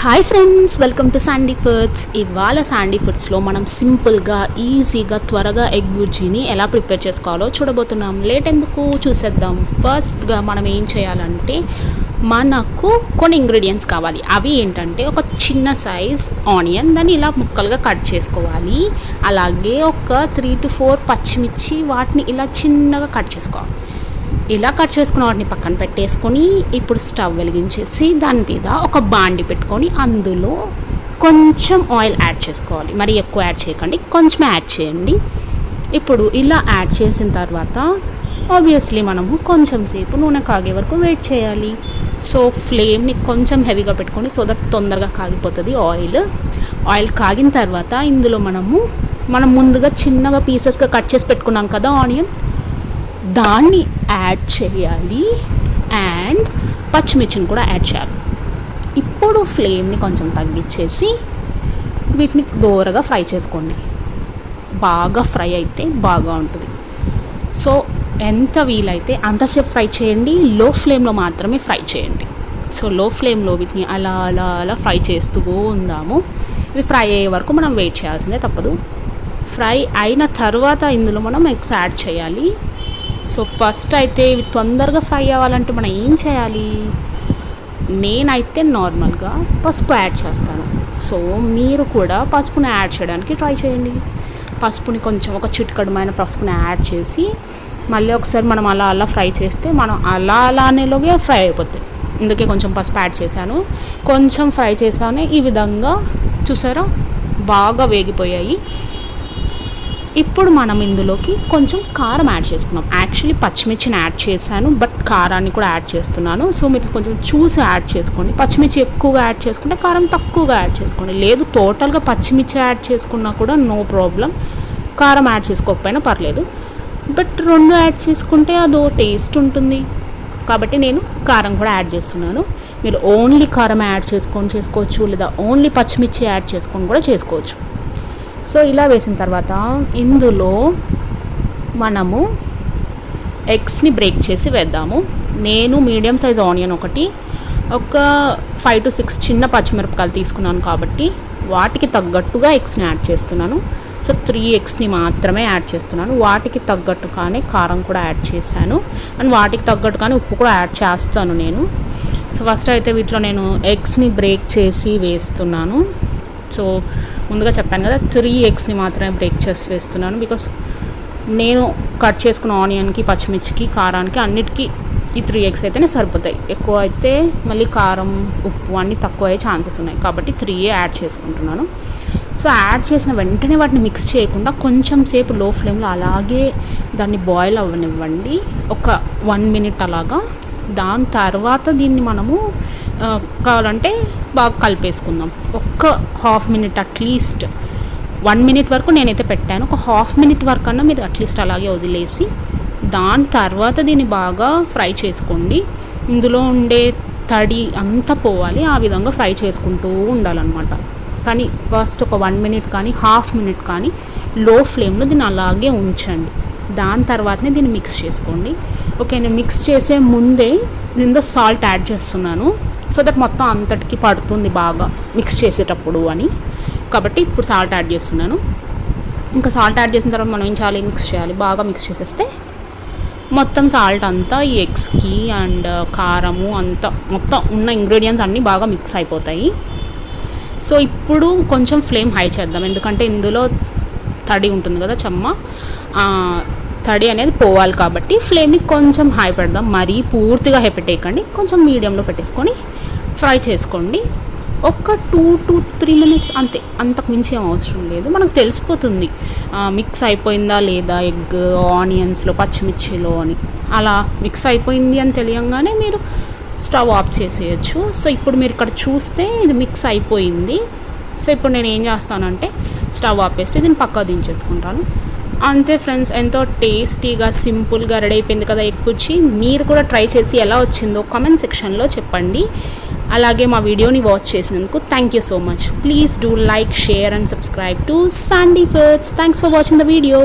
Hi friends, welcome to Sandy foods. ఇవాళ Sandy ఫుడ్స్లో మనం సింపుల్గా ఈజీగా త్వరగా ఎగ్ బుర్జీని ఎలా ప్రిపేర్ చేసుకోవాలో చూడబోతున్నాం. లేట్ ఎందుకు, చూసేద్దాం. ఫస్ట్గా మనం ఏం చేయాలంటే మనకు కొన్ని ఇంగ్రీడియంట్స్ కావాలి. అవి ఏంటంటే ఒక చిన్న సైజ్ ఆనియన్, దాన్ని ఇలా ముక్కలుగా కట్ చేసుకోవాలి. అలాగే ఒక 3 to 4 పచ్చిమిర్చి, వాటిని ఇలా చిన్నగా కట్ చేసుకోవాలి. ఇలా కట్ చేసుకున్న వాటిని పక్కన పెట్టేసుకొని ఇప్పుడు స్టవ్ వెలిగించేసి దాని మీద ఒక బాండి పెట్టుకొని అందులో కొంచెం ఆయిల్ యాడ్ చేసుకోవాలి. మరి ఎక్కువ యాడ్ చేయకండి, కొంచెం యాడ్ చేయండి. ఇప్పుడు ఇలా యాడ్ చేసిన తర్వాత ఆబ్వియస్లీ మనము కొంచెం సేపు నూనె కాగే వరకు వెయిట్ చేయాలి. సో ఫ్లేమ్ని కొంచెం హెవీగా పెట్టుకొని సో దట్ తొందరగా కాగిపోతుంది ఆయిల్ కాగిన తర్వాత ఇందులో మనం ముందుగా చిన్నగా పీసెస్గా కట్ చేసి పెట్టుకున్నాం కదా ఆనియన్, దాన్ని యాడ్ చేయాలి. అండ్ పచ్చిమిర్చిని కూడా యాడ్ చేయాలి. ఇప్పుడు ఫ్లేమ్ని కొంచెం తగ్గించేసి వీటిని దూరగా ఫ్రై చేసుకోండి. బాగా ఫ్రై అయితే బాగా ఉంటుంది. సో ఎంత వీలైతే అంతసేపు ఫ్రై చేయండి. లో ఫ్లేమ్లో మాత్రమే ఫ్రై చేయండి. సో లో ఫ్లేమ్లో వీటిని అలా అలా అలా ఫ్రై చేస్తూ ఉందాము. ఇవి ఫ్రై అయ్యే వరకు మనం వెయిట్ చేయాల్సిందే, తప్పదు. ఫ్రై అయిన తర్వాత ఇందులో మనం ఎగ్స్ యాడ్ చేయాలి. సో ఫస్ట్ అయితే ఇవి తొందరగా ఫ్రై అవ్వాలంటే మనం ఏం చేయాలి, నేనైతే నార్మల్గా పసుపు యాడ్ చేస్తాను. సో మీరు కూడా పసుపుని యాడ్ చేయడానికి ట్రై చేయండి. పసుపుని కొంచెం ఒక చిటికెడమైన పసుపుని యాడ్ చేసి మళ్ళీ ఒకసారి మనం అలా అలా ఫ్రై చేస్తే మనం అలానేలోగే ఫ్రై అయిపోతాయి. అందుకే కొంచెం పసుపు యాడ్ చేశాను. కొంచెం ఫ్రై చేసాను. ఈ విధంగా చూసారా, బాగా వేగిపోయాయి. ఇప్పుడు మనం ఇందులోకి కొంచెం కారం యాడ్ చేసుకున్నాం. యాక్చువల్లీ పచ్చిమిర్చిని యాడ్ చేశాను, బట్ కారాన్ని కూడా యాడ్ చేస్తున్నాను. సో మీరు కొంచెం చూసి యాడ్ చేసుకోండి. పచ్చిమిర్చి ఎక్కువగా యాడ్ చేసుకుంటే కారం తక్కువగా యాడ్ చేసుకోండి. లేదు టోటల్గా పచ్చిమిర్చి యాడ్ చేసుకున్నా కూడా నో ప్రాబ్లం, కారం యాడ్ చేసుకోకపోయినా పర్లేదు. బట్ రెండు యాడ్ చేసుకుంటే అదో టేస్ట్ ఉంటుంది. కాబట్టి నేను కారం కూడా యాడ్ చేస్తున్నాను. మీరు ఓన్లీ కారం యాడ్ చేసుకోవచ్చు, లేదా ఓన్లీ పచ్చిమిర్చి యాడ్ చేసుకొని కూడా చేసుకోవచ్చు. సో ఇలా వేసిన తర్వాత ఇందులో మనము ఎగ్స్ని బ్రేక్ చేసి వేద్దాము. నేను మీడియం సైజ్ ఆనియన్ ఒకటి, ఒక 5 to 6 చిన్న పచ్చిమిరపకాయలు తీసుకున్నాను కాబట్టి వాటికి తగ్గట్టుగా ఎగ్స్ని యాడ్ చేస్తున్నాను. సో 3 ఎగ్స్ని మాత్రమే యాడ్ చేస్తున్నాను. వాటికి తగ్గట్టుగానే కారం కూడా యాడ్ చేశాను. అండ్ వాటికి తగ్గట్టుగానే ఉప్పు కూడా యాడ్ చేస్తాను నేను. సో ఫస్ట్ అయితే వీటిలో నేను ఎగ్స్ని బ్రేక్ చేసి వేస్తున్నాను. సో ముందుగా చెప్పాను కదా, 3 ఎగ్స్ని మాత్రమే బ్రేక్ చేసి వేస్తున్నాను. బికాస్ నేను కట్ చేసుకున్న ఆనియన్కి, పచ్చిమిర్చికి, కారానికి అన్నిటికీ ఈ 3 ఎగ్స్ అయితేనే సరిపోతాయి. ఎక్కువ అయితే మళ్ళీ కారం, ఉప్పు అన్నీ తక్కువ అయ్యే ఛాన్సెస్ ఉన్నాయి. కాబట్టి 3 యాడ్ చేసుకుంటున్నాను. సో యాడ్ చేసిన వెంటనే వాటిని మిక్స్ చేయకుండా కొంచెం సేపు లో ఫ్లేమ్లో అలాగే దాన్ని బాయిల్ అవ్వనివ్వండి, ఒక 1 minute అలాగా. దాని తర్వాత దీన్ని మనము కావాలంటే బాగా కలిపేసుకుందాం. ఒక్క 1/2 minute అట్లీస్ట్. 1 minute వరకు నేనైతే పెట్టాను. ఒక 1/2 minute వరకు అన్నా మీరు అట్లీస్ట్ అలాగే వదిలేసి దాని తర్వాత దీన్ని బాగా ఫ్రై చేసుకోండి. ఇందులో ఉండే తడి అంతా పోవాలి, ఆ విధంగా ఫ్రై చేసుకుంటూ ఉండాలన్నమాట. కానీ ఫస్ట్ ఒక 1 minute కానీ 1/2 minute కానీ లో ఫ్లేమ్లో దీన్ని అలాగే ఉంచండి. దాని తర్వాతనే దీన్ని మిక్స్ చేసుకోండి. ఓకే, నేను మిక్స్ చేసే ముందే దీనిలో సాల్ట్ యాడ్ చేస్తున్నాను. సో దట్ మొత్తం అంతటికి పడుతుంది బాగా మిక్స్ చేసేటప్పుడు అని. కాబట్టి ఇప్పుడు సాల్ట్ యాడ్ చేస్తున్నాను. ఇంకా సాల్ట్ యాడ్ చేసిన తర్వాత మనం ఏం చేయాలి, మిక్స్ చేయాలి. బాగా మిక్స్ చేసేస్తే మొత్తం సాల్ట్ అంతా ఈ ఎగ్స్కి అండ్ కారము అంతా మొత్తం ఉన్న ఇంగ్రీడియంట్స్ అన్నీ బాగా మిక్స్ అయిపోతాయి. సో ఇప్పుడు కొంచెం ఫ్లేమ్ హై చేద్దాం, ఎందుకంటే ఇందులో తడి ఉంటుంది కదా, తడి అనేది పోవాలి. కాబట్టి ఫ్లేమ్ని కొంచెం హై పెడదాం. మరీ పూర్తిగా హై పెట్టేయకండి, కొంచెం మీడియంలో పెట్టేసుకొని ఫ్రై చేసుకోండి. ఒక 2 to 3 minutes అంతే, అంతకు మించి ఏం అవసరం లేదు. మనకు తెలిసిపోతుంది మిక్స్ అయిపోయిందా లేదా ఎగ్ ఆనియన్స్లో, పచ్చిమిర్చిలో అని. అలా మిక్స్ అయిపోయింది అని తెలియంగానే మీరు స్టవ్ ఆఫ్ చేసేయచ్చు. సో ఇప్పుడు మీరు ఇక్కడ చూస్తే ఇది మిక్స్ అయిపోయింది. సో ఇప్పుడు నేను ఏం చేస్తానంటే స్టవ్ ఆపేసి దీన్ని పక్కా దించేసుకుంటాను. అంతే ఫ్రెండ్స్, ఎంతో టేస్టీగా సింపుల్గా రెడీ అయిపోయింది కదా ఎగ్ బుర్జీ. మీరు కూడా ట్రై చేసి ఎలా వచ్చిందో కామెంట్ సెక్షన్లో చెప్పండి. అలాగే మా వీడియోని వాచ్ చేసినందుకు thank you so much. Please do like, share and subscribe to Sandy foods. Thanks for watching the video.